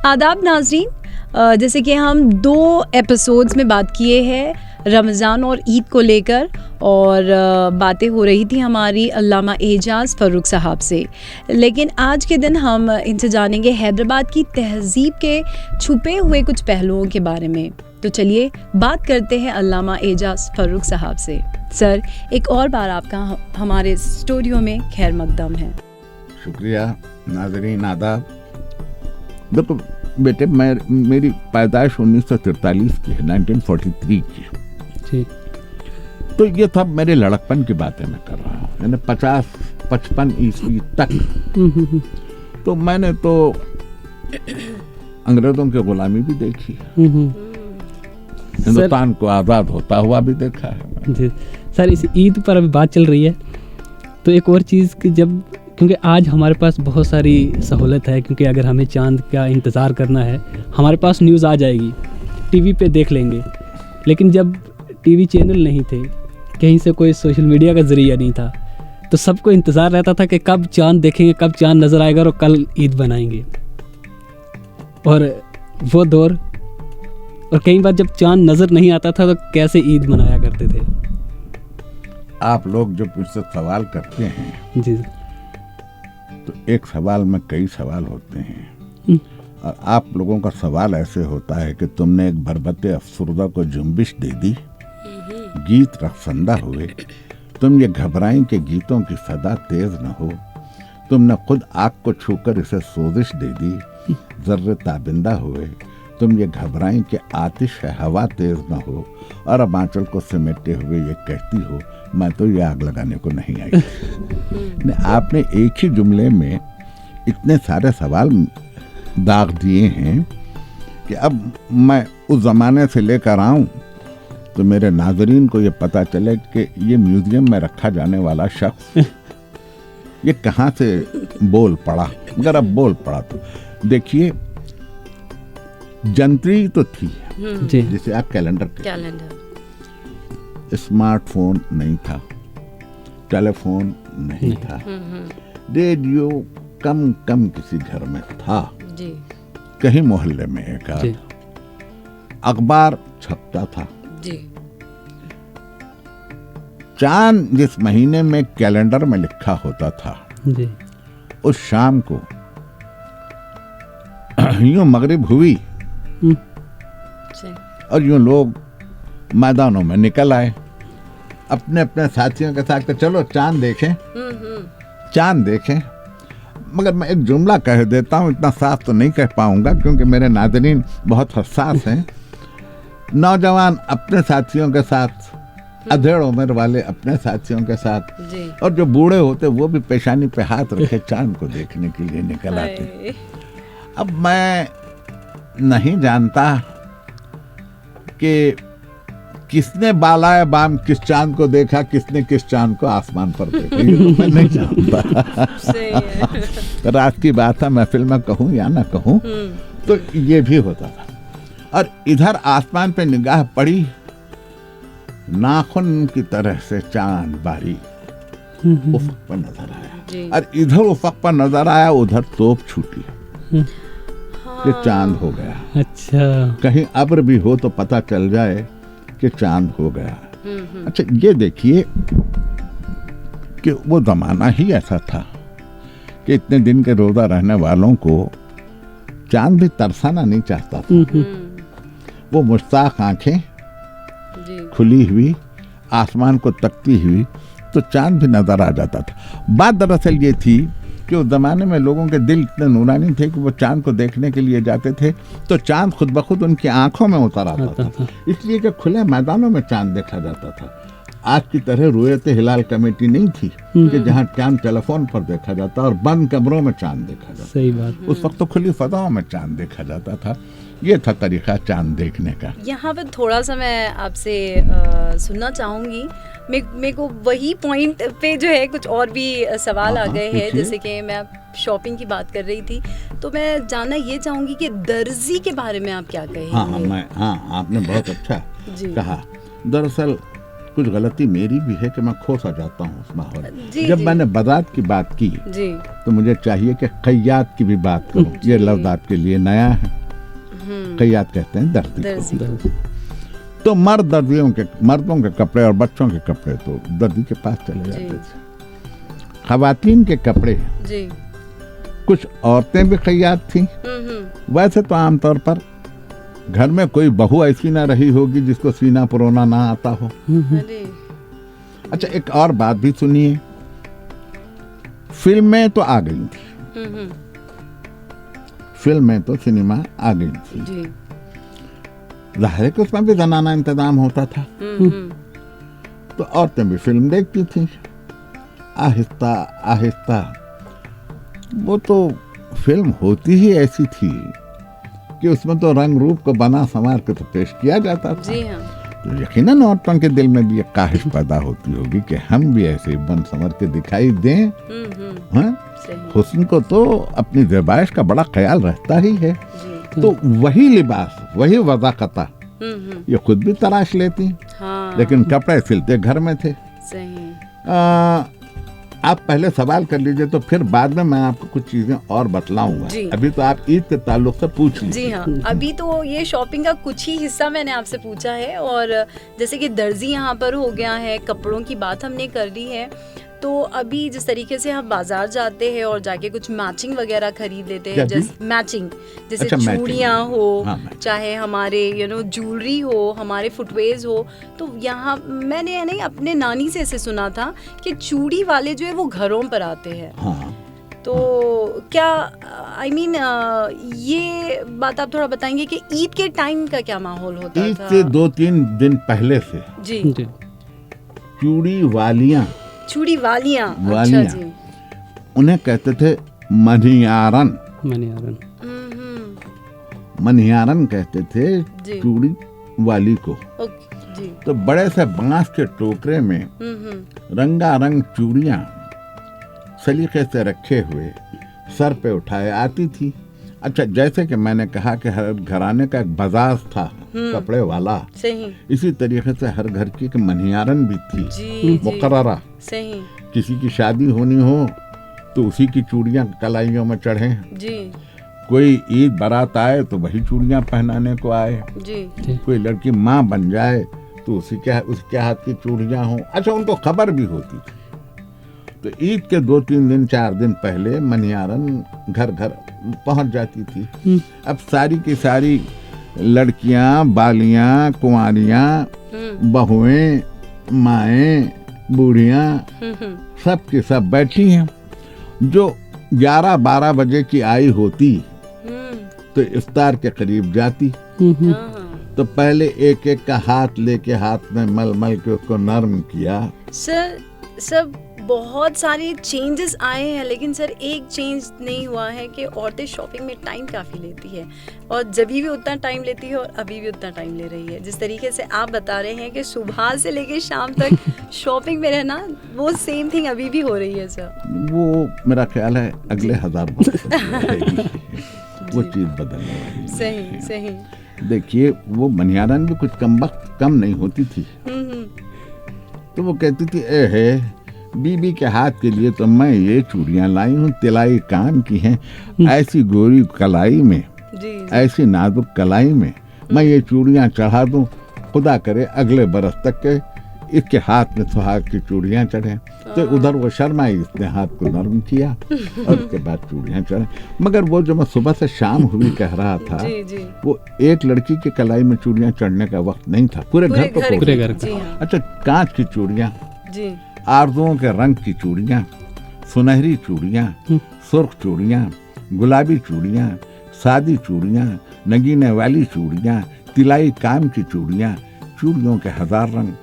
आदाब नाज़रीन, जैसे कि हम 2 एपिसोड्स में बात किए हैं रमज़ान और ईद को लेकर, और बातें हो रही थी हमारी अल्लामा एजाज़ फ़र्रुख साहब से। लेकिन आज के दिन हम इनसे जानेंगे हैदराबाद की तहज़ीब के छुपे हुए कुछ पहलुओं के बारे में। तो चलिए बात करते हैं अल्लामा एजाज़ फ़र्रुख साहब से। सर, एक और बार आपका हमारे स्टूडियो में खैर मकदम है। शुक्रिया नाज़रीन, आदाब। देखो बेटे, मेरी पैदाइश 1943 की है, 1943 की। ठीक। तो ये सब मेरे लड़कपन की बातें मैं कर रहा हूँ, यानी 50-55 ईस्वी तक। तो मैंने तो अंग्रेजों की गुलामी भी देखी है, हिंदुस्तान को आज़ाद होता हुआ भी देखा है जी। सर, इस ईद पर अभी बात चल रही है, तो एक और चीज़ कि क्योंकि आज हमारे पास बहुत सारी सहूलत है, क्योंकि अगर हमें चांद का इंतज़ार करना है, हमारे पास न्यूज़ आ जाएगी, टीवी पे देख लेंगे। लेकिन जब टीवी चैनल नहीं थे, कहीं से कोई सोशल मीडिया का ज़रिया नहीं था, तो सबको इंतज़ार रहता था कि कब चांद देखेंगे, कब चांद नज़र आएगा और कल ईद बनाएंगे। और वो दौर, और कई बार जब चांद नज़र नहीं आता था तो कैसे ईद मनाया करते थे। आप लोग जब मुझसे सवाल करते हैं जी, तो एक सवाल में कई सवाल होते हैं, और आप लोगों का सवाल ऐसे होता है कि तुमने एक भरबते अफसरदा को जुम्बिश दे दी, गीत रखसंदा हुए, तुम ये घबराएं कि गीतों की सदा तेज न हो, तुमने खुद आग को छूकर इसे सोजिश दे दी, जर्रे ताबिंदा हुए, तुम ये घबराएं कि आतिश है हवा तेज न हो, और अब आंचल को समेटे हुए ये कहती हो मैं तो ये आग लगाने को नहीं आई। आपने एक ही जुमले में इतने सारे सवाल दाग दिए हैं कि अब मैं उस ज़माने से लेकर आऊं तो मेरे नाजरीन को ये पता चले कि ये म्यूजियम में रखा जाने वाला शख्स ये कहाँ से बोल पड़ा। अगर अब बोल पड़ा तो देखिए, जंत्री तो थी जिसे आप कैलेंडर, स्मार्टफोन नहीं था, टेलीफोन नहीं था, रेडियो कम किसी घर में था जी, कहीं मोहल्ले में एक आध, अखबार छपता था जी। चांद जिस महीने में कैलेंडर में लिखा होता था जी, उस शाम को यूं मगरिब हुई और यूं लोग मैदानों में निकल आए अपने अपने साथियों के साथ, चलो चांद देखें, चांद देखें। मगर मैं एक जुमला कह देता हूँ, इतना साफ तो नहीं कह पाऊंगा क्योंकि मेरे नाज़रीन बहुत हसास हैं। नौजवान अपने साथियों के साथ, अधेड़ उम्र वाले अपने साथियों के साथ, और जो बूढ़े होते वो भी पेशानी पे हाथ रखे चांद को देखने के लिए निकल आते। अब मैं नहीं जानता कि किसने बालाए बाम किस चांद को देखा, किसने किस चांद को आसमान पर देखा, ये तो मैं नहीं जानता। रात की बात है, महफिल में कहूँ या ना कहूँ, तो ये भी होता था। और इधर आसमान पे निगाह पड़ी, नाखून की तरह से चांद बारी उफक पर नजर आया, और इधर उफक पर नजर आया, उधर तोप छूटी कि चांद हो गया। अच्छा, कहीं अब्र भी हो तो पता चल जाए कि चांद हो गया। अच्छा, ये देखिए कि वो जमाना ही ऐसा था कि इतने दिन के रोजा रहने वालों को चांद भी तरसाना नहीं चाहता था। वो मुश्ताक आंखें खुली हुई आसमान को तकती हुई तो चांद भी नजर आ जाता था। बात दरअसल ये थी कि उस ज़माने में लोगों के दिल इतने नूरानी थे कि वो चांद को देखने के लिए जाते थे तो चांद खुद ब खुद उनकी आंखों में उतर आता था, इसलिए कि खुले मैदानों में चांद देखा जाता था। आज की तरह रुयत हिलाल कमेटी नहीं थी कि जहाँ चांद टेलीफोन पर देखा जाता और बंद कमरों में चांद देखा जाता। सही बात। उस वक्त तो खुली फजाओं में चांद देखा जाता था। ये था तरीका चांद देखने का। यहाँ पे थोड़ा सा मैं आपसे सुनना चाहूँगी। मेरे को वही पॉइंट पे जो है कुछ और भी सवाल आ गए हैं, जैसे कि मैं शॉपिंग की बात कर रही थी, तो मैं जानना ये चाहूँगी कि दर्जी के बारे में आप क्या कहेंगे? आपने बहुत अच्छा कहा। दरअसल कुछ गलती मेरी भी है कि मैं खो सा जाता हूँ उस माहौल में। जब मैंने बारात की बात की तो मुझे चाहिए कि खैयात की भी बात करूँ। ये लफ्ज़ आपके लिए नया है। खैयात कहते हैं दर्जी को। दर्जी। तो मर्दों के कपड़े और बच्चों के कपड़े तो दर्जी के पास चले जाते थे। खवातीन के कपड़े जी। कुछ औरतें भी खैयात थीं। वैसे तो आमतौर पर घर में कोई बहू ऐसी ना रही होगी जिसको सीना पुरोना ना आता हो। अच्छा, एक और बात भी सुनिए, फिल्में तो आ गई थी, फिल्में तो सिनेमा आ गई थी जी। जाहिर है कि उसमें भी जनाना इंतजाम होता था। तो औरतें भी फिल्म देखती थी। आहिस्ता आहिस्ता वो तो फिल्म होती ही ऐसी थी कि उसमें तो रंग रूप को बना संवार के तो पेश किया जाता था। जी हाँ। तो यकीनन औरतों के दिल में भी एक ख्वाहिश पैदा होती होगी कि हम भी ऐसे बन संवर के दिखाई दें। हाँ? हुस्न को तो अपनी ज़ैबाइश का बड़ा ख्याल रहता ही है। तो वही लिबास, वही वज़ाक़ता ये खुद भी तराश लेती। हाँ। लेकिन कपड़े सिलते घर में थे। सही। आप पहले सवाल कर लीजिए, तो फिर बाद में मैं आपको कुछ चीजें और बतलाऊंगा। अभी तो आप ईद के ताल्लुक से पूछ लीजिए। जी हाँ, अभी तो ये शॉपिंग का कुछ ही हिस्सा मैंने आपसे पूछा है, और जैसे कि दर्जी यहाँ पर हो गया है, कपड़ों की बात हमने कर ली है, तो अभी जिस तरीके से हम बाजार जाते हैं और जाके कुछ मैचिंग वगैरह खरीद लेते हैं, जैसे मैचिंग, जैसे अच्छा, चूड़ियाँ हो, हाँ, चाहे हमारे ज्वेलरी हो, हमारे फुटवेयर्स हो, तो यहाँ मैंने नहीं अपने नानी से ऐसे सुना था कि चूड़ी वाले जो है वो घरों पर आते हैं। हाँ। तो क्या ये बात आप थोड़ा बताएंगे कि ईद के टाइम का क्या माहौल होता था? ईद से 2-3 दिन पहले से जी चूड़ी वालियाँ अच्छा जी। उन्हें कहते थे मनियारन कहते थे चूड़ी वाली को। जी। तो बड़े से बांस के टोकरे में रंगारंग चूड़ियाँ सलीके से रखे हुए सर पे उठाए आती थी। अच्छा, जैसे कि मैंने कहा कि हर घराने का एक बाजार था कपड़े वाला, सही। इसी तरीके से हर घर की एक मनियारन भी थी मुकर्ररा। सही। किसी की शादी होनी हो तो उसी की चूड़ियाँ कलाइयों में चढ़े जी। कोई ईद बारात आए तो वही चूड़ियाँ पहनाने को आए जी। कोई लड़की माँ बन जाए तो उसके हाथ की चूड़ियाँ हों। अच्छा, उनको खबर भी होती थी। तो ईद के 2-3 दिन 4 दिन पहले मनियारन घर घर पहुंच जाती थी। अब सारी की सारी लड़कियां, बालियां, कुंवारियां, बहुएं, माएं, बूढ़ियां सब की सब बैठी हैं। जो 11-12 बजे की आई होती तो इफ्तार के करीब जाती। तो पहले एक एक का हाथ लेके हाथ में मल मल के उसको नर्म किया। सर, सब बहुत सारे चेंजेस आए हैं, लेकिन सर एक चेंज नहीं हुआ है कि औरतें शॉपिंग में टाइम काफ़ी लेती है, और जब भी उतना टाइम लेती है और अभी भी उतना टाइम ले रही है। जिस तरीके से आप बता रहे हैं कि सुबह से लेकर शाम तक शॉपिंग में रहना, वो सेम थिंग अभी भी हो रही है सर। वो मेरा ख्याल है अगले 1000 वर्ष वो चीज़ बदलने वाली। सही। देखिए, वो मनियारन भी कुछ कम नहीं होती थी। तो वो कहती थी, है बीबी के हाथ के लिए तो मैं ये चूड़ियाँ लाई हूँ, तिलाई काम की हैं, ऐसी गोरी कलाई में जी। ऐसी नाजुक कलाई में मैं ये चूड़ियाँ चढ़ा दूँ, खुदा करे अगले बरस तक के इसके हाथ में सुहाग की चूड़ियाँ चढ़े। तो उधर वो शर्माई, इसने हाथ को नरम किया और उसके बाद चूड़ियाँ चढ़े। मगर वो जो मैं सुबह से शाम हुई कह रहा था जी। वो एक लड़की की कलाई में चूड़ियाँ चढ़ने का वक्त नहीं था, पूरे घर को। अच्छा, कांच की चूड़ियाँ, आरजुओं के रंग की चूड़ियाँ, सुनहरी चूड़ियाँ, सुर्ख चूड़ियाँ, गुलाबी चूड़ियाँ, सादी चूड़ियाँ, नगीने वाली चूड़ियाँ, तिलाई काम की चूड़ियाँ, चूड़ियों के 1000 रंग,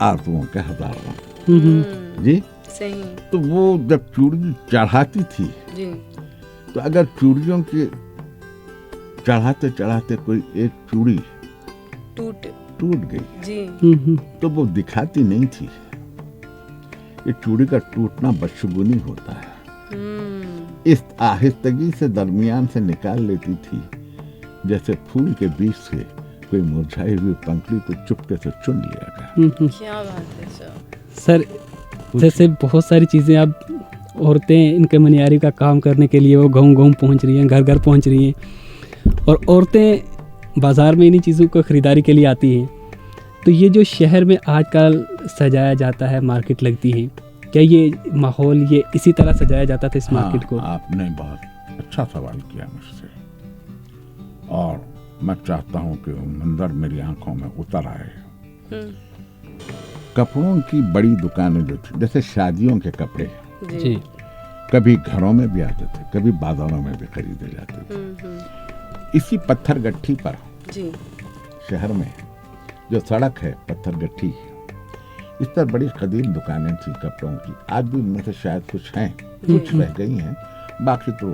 आरजुओं के 1000 रंग जी। सही। तो वो जब चूड़ी चढ़ाती थी जी। तो अगर चूड़ियों की चढ़ाते चढ़ाते कोई एक चूड़ी टूट गई जी, तो वो दिखाती नहीं थी। ये चूड़ी का टूटना बदशगुनी होता है। इस आहिस्तगी से दरमियान से निकाल लेती थी, जैसे फूल के बीच से कोई मुरझाई हुई पंखुड़ी को चुपके से चुन लिया गया। क्या बात है सर। जैसे बहुत सारी चीज़ें अब औरतें इनके मनियारी का काम करने के लिए वो गाँव पहुँच रही हैं, घर घर पहुँच रही हैं, और औरतें बाज़ार में इन्हीं चीज़ों को ख़रीदारी के लिए आती हैं। तो ये जो शहर में आजकल सजाया जाता है, मार्केट लगती है, क्या ये माहौल ये इसी तरह सजाया जाता था इस मार्केट को? आपने बहुत अच्छा सवाल किया मुझसे, और मैं चाहता हूँ कि वो मंजर मेरी आंखों में उतर आए। कपड़ों की बड़ी दुकानें जो थी, जैसे शादियों के कपड़े जी, कभी घरों में भी आते थे, कभी बाजारों में भी खरीदे जाते थे। इसी पत्थर गट्ठी पर जी, शहर में जो सड़क है पत्थर गट्ठी, इस पर बड़ी कदीम दुकानें थी कपड़ों की। आज भी उनमें से शायद कुछ हैं, कुछ रह गई हैं, बाकी तो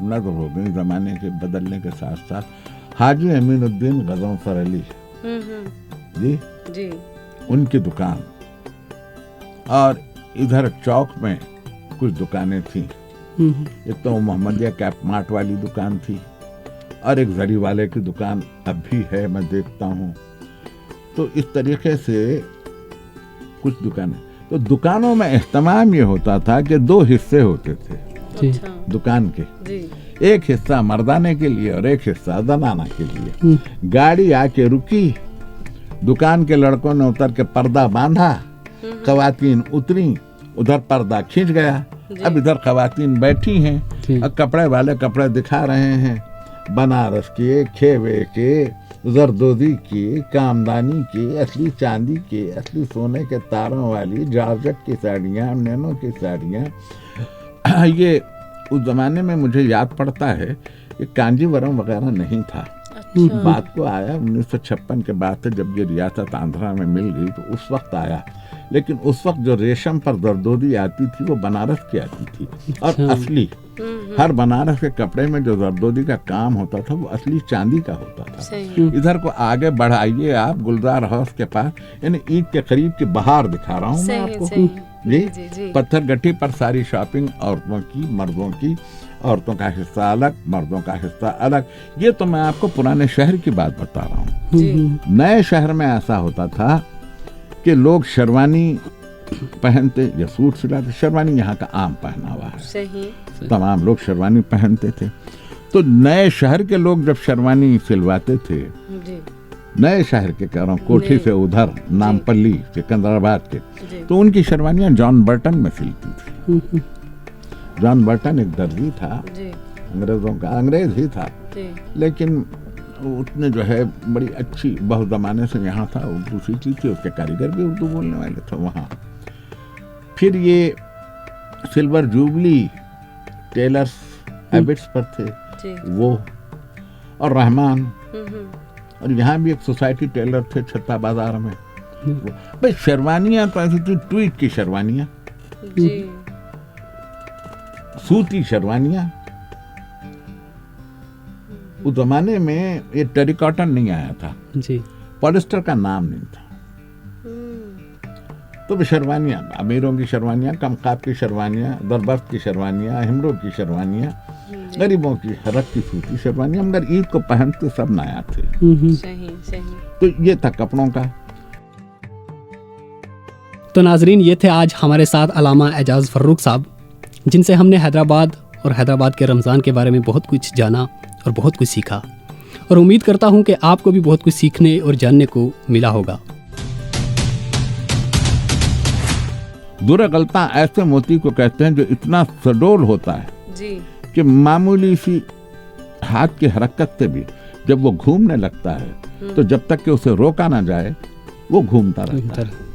नज़र हो गई ज़माने के बदलने के साथ साथ। हाजी अमीनुद्दीन गज़नफ़र अली जी जी, उनकी दुकान, और इधर चौक में कुछ दुकानें थी। एक तो मोहम्मदिया कैप मार्ट वाली दुकान थी, और एक जरी वाले की दुकान अब भी है, मैं देखता हूँ। तो इस तरीके से कुछ दुकानें, तो दुकानों में इस्तेमाल ये होता था कि दो हिस्से होते थे दुकान के, एक हिस्सा मर्दाने के लिए और एक हिस्सा जनाना के लिए। गाड़ी आके रुकी, दुकान के लड़कों ने उतर के पर्दा बांधा, खवातीन उतरी, उधर पर्दा खींच गया, अब इधर खवातीन बैठी हैं, अब कपड़े वाले कपड़े दिखा रहे हैं, बनारस के, खेवे के, जरदोजी की, कामदानी की, असली चांदी की, असली सोने के तारों वाली, जॉर्जेट की साड़ियाँ, नैनो की साड़ियाँ। ये उस जमाने में मुझे याद पड़ता है कि कांजीवरम वगैरह नहीं था। बात को आया 1956 के बाद से, जब ये रियासत आंध्रा में मिल गई तो उस वक्त आया। लेकिन उस वक्त जो रेशम पर जरदोजी आती थी वो बनारस की आती थी, और असली हर बनारस के कपड़े में जो जरदोजी का काम होता था वो असली चांदी का होता था। इधर को आगे बढ़ाइए आप गुलजार हाउस के पास, यानी ईद के करीब की बहार दिखा रहा हूँ मैं आपको जी। पत्थर गट्ठी पर सारी शॉपिंग औरतों की, मर्दों की, औरतों का हिस्सा अलग, मर्दों का हिस्सा अलग। ये तो मैं आपको पुराने शहर की बात बता रहा हूँ। नए शहर में ऐसा होता था कि लोग शेरवानी पहनते या सूट सिलाते। शेरवानी यहाँ का आम पहनावा है, सही। तमाम लोग शेरवानी पहनते थे। तो नए शहर के लोग जब शेरवानी सिलवाते थे, नए शहर के कह रहा हूँ, कोठी से उधर नामपल्ली सिकंदराबाद के, तो उनकी शेरवानियाँ जॉन बर्टन में सिलती थी। जॉन बर्टन एक दर्जी था, अंग्रेजों का, अंग्रेज ही था, लेकिन उसने जो है बड़ी अच्छी, बहुत ज़माने से यहाँ था, उर्दू सीखी थी, उसके कारीगर भी उर्दू बोलने वाले थे वहाँ। फिर ये सिल्वर जुबली टेलर्स हैबिट्स पर थे वो, और रहमान, और यहाँ भी एक सोसाइटी टेलर थे छत्ता बाजार में। भाई शेरवानियाँ तो ऐसी थी, ट्वीट की शेरवानियाँ, सूती शेरवानियाँ। उस जमाने में ये टेरिकॉटन नहीं आया था जी, पॉलिस्टर का नाम नहीं था। तो शेरवानियाँ, अमीरों की शेरवानियाँ, कमकाब की शेरवानियाँ, दरबस्त की शेरवानियाँ, हिमरों की शेरवानियाँ, गरीबों की हरक की सूती शेरवानियाँ, मगर ईद को पहनते सब नया थे। सही। तो ये था कपड़ों का। तो नाजरीन, ये थे आज हमारे साथ अल्लामा एजाज फर्रुख साहब, जिनसे हमने हैदराबाद और हैदराबाद के रमज़ान के बारे में बहुत कुछ जाना और बहुत कुछ सीखा, और उम्मीद करता हूँ कि आपको भी बहुत कुछ सीखने और जानने को मिला होगा। दुर्गलता ऐसे मोती को कहते हैं जो इतना सडोल होता है जी, कि मामूली सी हाथ की हरकत से भी जब वो घूमने लगता है तो जब तक कि उसे रोका ना जाए वो घूमता रहता है।